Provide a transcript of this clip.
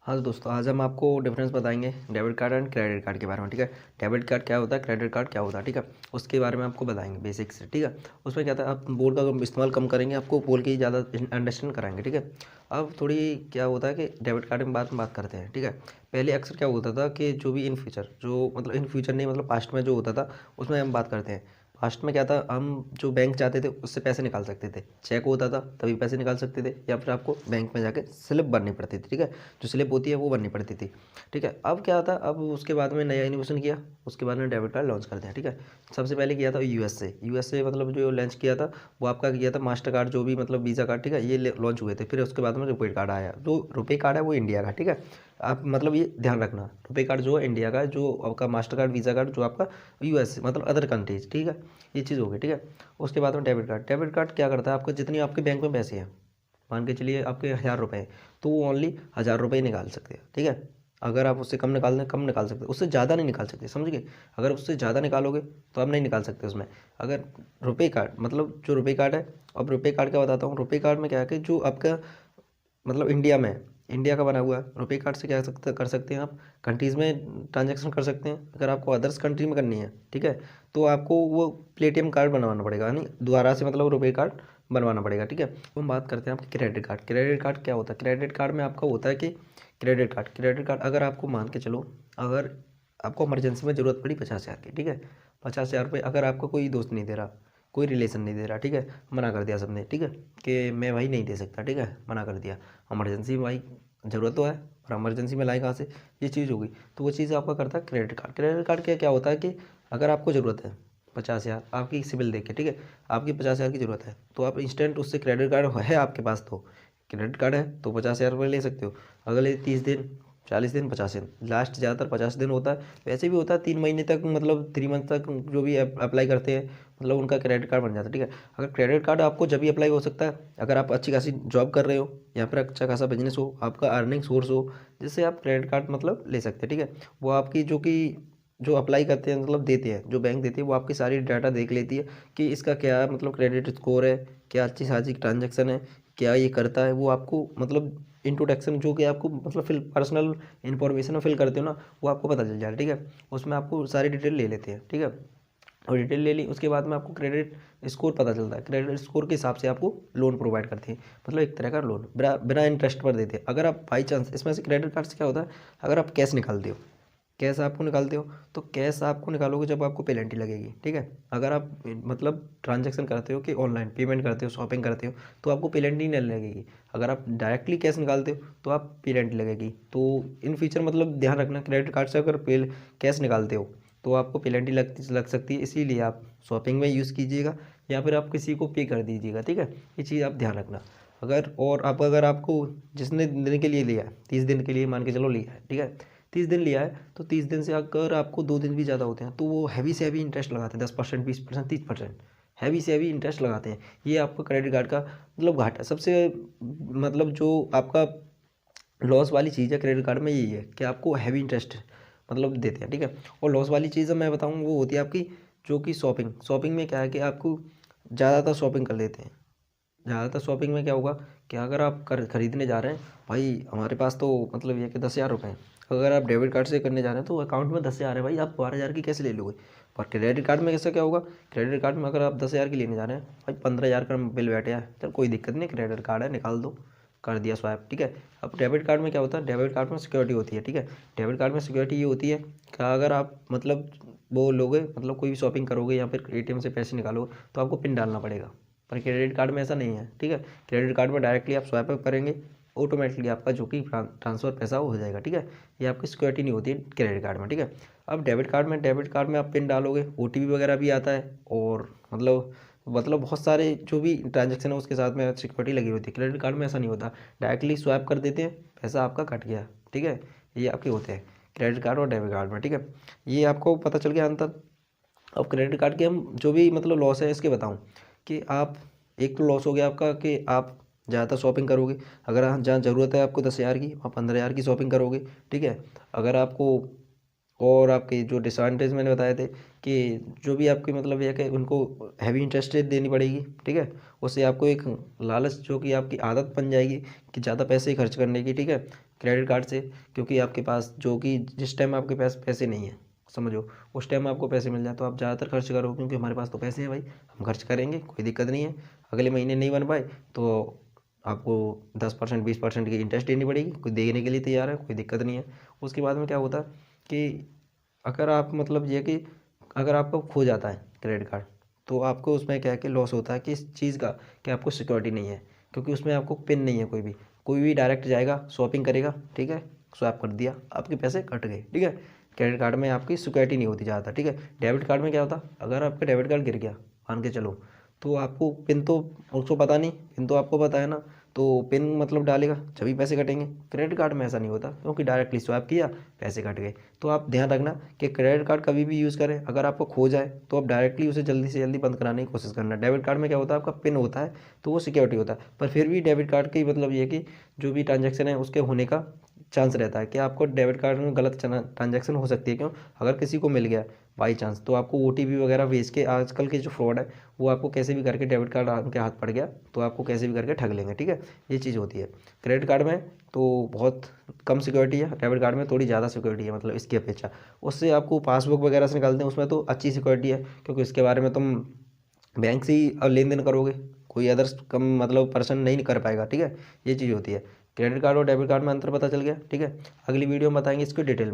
हाँ तो दोस्तों, आज हम आपको डिफरेंस बताएंगे debit card and credit card के बारे में। ठीक है, डेबिट कार्ड क्या होता है, क्रेडिट कार्ड क्या होता है, ठीक है, उसके बारे में आपको बताएंगे बेसिक से। ठीक है, उसमें क्या था, आप बोर्ड का इस्तेमाल कम करेंगे, आपको बोल के ही ज़्यादा अंडरस्टैंड कराएंगे। ठीक है, अब थोड़ी क्या होता है कि डेबिट कार्ड में बात करते हैं। ठीक है, पहले अक्सर क्या होता था कि जो भी इन फ्यूचर, जो मतलब इन फ्यूचर नहीं मतलब पास्ट में जो होता था उसमें हम बात करते हैं। फास्ट में क्या था, हम जो बैंक जाते थे उससे पैसे निकाल सकते थे, चेक होता था तभी पैसे निकाल सकते थे, या फिर आपको बैंक में जाके स्लिप भरनी पड़ती थी। ठीक है, जो स्लिप होती है वो भरनी पड़ती थी। ठीक है, अब क्या था, अब उसके बाद में नया इनोवेशन किया, उसके बाद में डेबिट कार्ड लॉन्च करते हैं। ठीक है, सबसे पहले किया था यूएसए मतलब जो लॉन्च किया था वो आपका किया था मास्टर कार्ड, जो भी मतलब वीज़ा कार्ड। ठीक है, ये लॉन्च हुए थे। फिर उसके बाद में रुपे कार्ड आया, जो रुपे कार्ड है वो इंडिया का। ठीक है, आप मतलब ये ध्यान रखना, रुपे कार्ड जो है इंडिया का, जो आपका मास्टर कार्ड वीज़ा कार्ड जो आपका यूएस मतलब अदर कंट्रीज। ठीक है, ये चीज़ हो गई। ठीक है, उसके बाद में डेबिट कार्ड क्या करता है, आपको जितनी आपके बैंक में पैसे हैं, मान के चलिए आपके 1000 रुपये हैं, तो वो ओनली 1000 रुपये ही निकाल सकते हैं। ठीक है, अगर आप उससे कम निकाल दें, कम निकाल सकते, उससे ज़्यादा नहीं निकाल सकते, समझ गए। अगर उससे ज़्यादा निकालोगे तो आप नहीं निकाल सकते उसमें। अगर रुपए कार्ड मतलब जो रुपए कार्ड है, अब रुपए कार्ड क्या बताता हूँ, रुपए कार्ड में क्या है कि जो आपका मतलब इंडिया में है, इंडिया का बना हुआ है, रुपए कार्ड से क्या कर सकते हैं आप, कंट्रीज़ में ट्रांजैक्शन कर सकते हैं। अगर आपको अदर्स कंट्री में करनी है, ठीक है, तो आपको वो प्लेटियम कार्ड बनवाना पड़ेगा, यानी दोबारा से मतलब रुपए कार्ड बनवाना पड़ेगा। ठीक है, तो हम बात करते हैं आपके क्रेडिट कार्ड क्या होता है। क्रेडिट कार्ड में आपका होता है कि क्रेडिट कार्ड अगर आपको मान के चलो, अगर आपको इमरजेंसी में ज़रूरत पड़ी 50,000 की, ठीक है, 50,000 रुपये अगर आपका कोई दोस्त नहीं दे रहा, कोई रिलेशन नहीं दे रहा, ठीक है, मना कर दिया सबने, ठीक है, कि मैं भाई नहीं दे सकता, ठीक है, मना कर दिया। इमरजेंसी में भाई ज़रूरत तो है, और इमरजेंसी में लाई कहाँ से, ये चीज़ होगी, तो वो चीज़ आपका करता है क्रेडिट कार्ड क्या क्या होता है कि अगर आपको ज़रूरत है 50,000 आपकी सिबिल देख के, ठीक है, आपकी 50,000 की ज़रूरत है, तो आप इंस्टेंट उससे क्रेडिट कार्ड है आपके पास, तो क्रेडिट कार्ड है तो 50,000 रुपये ले सकते हो। अगले 30 दिन, 40 दिन, 50 दिन, लास्ट ज़्यादातर 50 दिन होता है। वैसे भी होता है 3 महीने तक, मतलब 3 मंथ तक जो भी अप्लाई करते हैं, मतलब उनका क्रेडिट कार्ड बन जाता है। ठीक है, अगर क्रेडिट कार्ड आपको जब भी अप्लाई हो सकता है, अगर आप अच्छी खासी जॉब कर रहे हो या फिर अच्छा खासा बिजनेस हो, आपका अर्निंग सोर्स हो, जिससे आप क्रेडिट कार्ड मतलब ले सकते हैं। ठीक है, वो आपकी जो अप्लाई करते हैं मतलब देते हैं, जो बैंक देती है, वो आपकी सारी डाटा देख लेती है कि इसका क्या मतलब क्रेडिट स्कोर है, क्या अच्छी खासी ट्रांजेक्शन है, क्या ये करता है, वो आपको मतलब इंट्रोडक्शन जो कि आपको मतलब फिल पर्सनल इन्फॉर्मेशन फिल करते हो ना, वो आपको पता चल जाए। ठीक है, उसमें आपको सारी डिटेल ले लेते हैं। ठीक है, और डिटेल ले ली, उसके बाद में आपको क्रेडिट स्कोर पता चलता है, क्रेडिट स्कोर के हिसाब से आपको लोन प्रोवाइड करते हैं, मतलब एक तरह का लोन बिना बिना इंटरेस्ट पर देते हैं। अगर आप बाई चांस इसमें से क्रेडिट कार्ड से क्या होता है, अगर आप कैश निकालते हो, कैश आपको निकालते हो, तो कैश आपको निकालोगे जब आपको पेनल्टी लगेगी। ठीक है, अगर आप मतलब ट्रांजैक्शन करते हो कि ऑनलाइन पेमेंट करते हो, शॉपिंग करते हो, तो आपको पेनल्टी नहीं लगेगी। अगर आप डायरेक्टली कैश निकालते हो तो आप पेनल्टी लगेगी। तो इन फ्यूचर मतलब ध्यान रखना, क्रेडिट कार्ड से अगर कैश निकालते हो तो आपको पेनल्टी लग सकती है, इसीलिए आप शॉपिंग में यूज़ कीजिएगा या फिर आप किसी को पे कर दीजिएगा। ठीक है, ये चीज़ आप ध्यान रखना। अगर आपको जिसने दिन के लिए लिया है, 30 दिन के लिए मान के चलो लिया है, ठीक है, 30 दिन लिया है, तो 30 दिन से अगर आपको 2 दिन भी ज़्यादा होते हैं तो वो हैवी से हैवी इंटरेस्ट लगाते हैं, 10%, 20%, 30%, हैवी से हैवी इंटरेस्ट लगाते हैं। ये आपका क्रेडिट कार्ड का मतलब घाटा सबसे मतलब जो आपका लॉस वाली चीज़ है क्रेडिट कार्ड में, यही है कि आपको हैवी इंटरेस्ट मतलब देते हैं। ठीक है, और लॉस वाली चीज़ मैं बताऊँ वो होती है आपकी जो कि शॉपिंग में क्या है कि आपको ज़्यादातर शॉपिंग कर लेते हैं। ज़्यादातर शॉपिंग में क्या होगा कि अगर आप खरीदने जा रहे हैं, भाई हमारे पास तो मतलब ये कि 10,000 रुपये हैं, अगर आप डेबिट कार्ड से करने जा रहे हैं तो अकाउंट में 10,000 है, भाई आप 12,000 की कैसे ले लोगे। पर क्रेडिट कार्ड में कैसे क्या होगा, क्रेडिट कार्ड में अगर आप 10,000 की लेने जा रहे हैं, भाई 15,000 का बिल बैठ गया, चल कोई दिक्कत नहीं, क्रेडिट कार्ड है निकाल दो, कर दिया स्वाइप। ठीक है, अब डेबिट कार्ड में क्या होता है, डेबिट कार्ड में सिक्योरिटी होती है। ठीक है, डेबिट कार्ड में सिक्योरिटी ये होती है कि अगर आप मतलब वो लोगे मतलब कोई भी शॉपिंग करोगे या फिर एटीएम से पैसे निकालोगे तो आपको पिन डालना पड़ेगा, पर क्रेडिट कार्ड में ऐसा नहीं है। ठीक है, क्रेडिट कार्ड में डायरेक्टली आप स्वाइप अप करेंगे, ऑटोमेटिकली आपका जो कि ट्रांसफ़र पैसा हो जाएगा। ठीक है, ये आपकी सिक्योरिटी नहीं होती है क्रेडिट कार्ड में। ठीक है, अब डेबिट कार्ड में आप पिन डालोगे, ओटीपी वगैरह भी आता है, और मतलब बहुत सारे जो भी ट्रांजेक्शन है उसके साथ में सिक्योरिटी लगी होती है। क्रेडिट कार्ड में ऐसा नहीं होता, डायरेक्टली स्वाइप कर देते हैं, पैसा आपका कट गया। ठीक है, ये आपके होते हैं क्रेडिट कार्ड और डेबिट कार्ड में। ठीक है, ये आपको पता चल गया अंतर। अब क्रेडिट कार्ड के हम जो भी मतलब लॉस है इसके बताऊं कि आप, एक तो लॉस हो गया आपका कि आप ज़्यादातर शॉपिंग करोगे, अगर जहाँ ज़रूरत है आपको 10,000 की, वहाँ 15,000 की शॉपिंग करोगे। ठीक है, अगर आपको और आपके जो डिसएडवांटेज मैंने बताए थे कि जो भी आपकी मतलब ये है कि उनको हैवी इंटरेस्ट रेट देनी पड़ेगी। ठीक है, उससे आपको एक लालच जो कि आपकी आदत बन जाएगी कि ज़्यादा पैसे खर्च करने की। ठीक है, क्रेडिट कार्ड से, क्योंकि आपके पास जो कि जिस टाइम आपके पास पैसे नहीं है, समझो उस टाइम आपको पैसे मिल जाए तो आप ज़्यादातर खर्च करो, क्योंकि हमारे पास तो पैसे हैं भाई, हम खर्च करेंगे, कोई दिक्कत नहीं है। अगले महीने नहीं बन पाए तो आपको 10% 20% की इंटरेस्ट देनी पड़ेगी, कोई देने के लिए तैयार है, कोई दिक्कत नहीं है। उसके बाद में क्या होता है कि अगर आप मतलब ये कि अगर आपको खो जाता है क्रेडिट कार्ड, तो आपको उसमें क्या है कि लॉस होता है कि इस चीज़ का कि आपको सिक्योरिटी नहीं है, क्योंकि उसमें आपको पिन नहीं है, कोई भी डायरेक्ट जाएगा शॉपिंग करेगा, ठीक है, स्वैप कर दिया, आपके पैसे कट गए, ठीक है। क्रेडिट कार्ड में आपकी सिक्योरिटी नहीं होती ज़्यादा, ठीक है। डेबिट कार्ड में क्या होता, अगर आपका डेबिट कार्ड गिर गया, मान के चलो, तो आपको पिन तो उसको पता नहीं, पिन तो आपको पता है ना, तो पिन मतलब डालेगा जभी पैसे कटेंगे। क्रेडिट कार्ड में ऐसा नहीं होता, क्योंकि डायरेक्टली स्वैप किया, पैसे कट गए। तो आप ध्यान रखना कि क्रेडिट कार्ड कभी भी यूज़ करें, अगर आपको खो जाए तो आप डायरेक्टली उसे जल्दी से जल्दी बंद कराने की कोशिश करना। डेबिट कार्ड में क्या होता है, आपका पिन होता है तो वो सिक्योरिटी होता है, पर फिर भी डेबिट कार्ड की मतलब ये कि जो भी ट्रांजैक्शन है उसके होने का चांस रहता है कि आपको डेबिट कार्ड में गलत ट्रांजैक्शन हो सकती है। क्यों, अगर किसी को मिल गया बाई चांस, तो आपको ओटीपी वगैरह भेज के, आजकल के जो फ्रॉड है वो आपको कैसे भी करके, डेबिट कार्ड उनके हाथ पड़ गया तो आपको कैसे भी करके ठग लेंगे, ठीक है। ये चीज़ होती है क्रेडिट कार्ड में, तो बहुत कम सिक्योरिटी है, डेबिट कार्ड में थोड़ी ज़्यादा सिक्योरिटी है, मतलब इसकी अपेक्षा। उससे आपको पासबुक वगैरह से निकालते हैं, उसमें तो अच्छी सिक्योरिटी है, क्योंकि इसके बारे में तुम बैंक से ही लेन देन करोगे, कोई अदर्स कम मतलब पर्सन नहीं कर पाएगा, ठीक है। ये चीज़ होती है। क्रेडिट कार्ड और डेबिट कार्ड में अंतर पता चल गया, ठीक है। अगली वीडियो में बताएंगे इसको डिटेल में।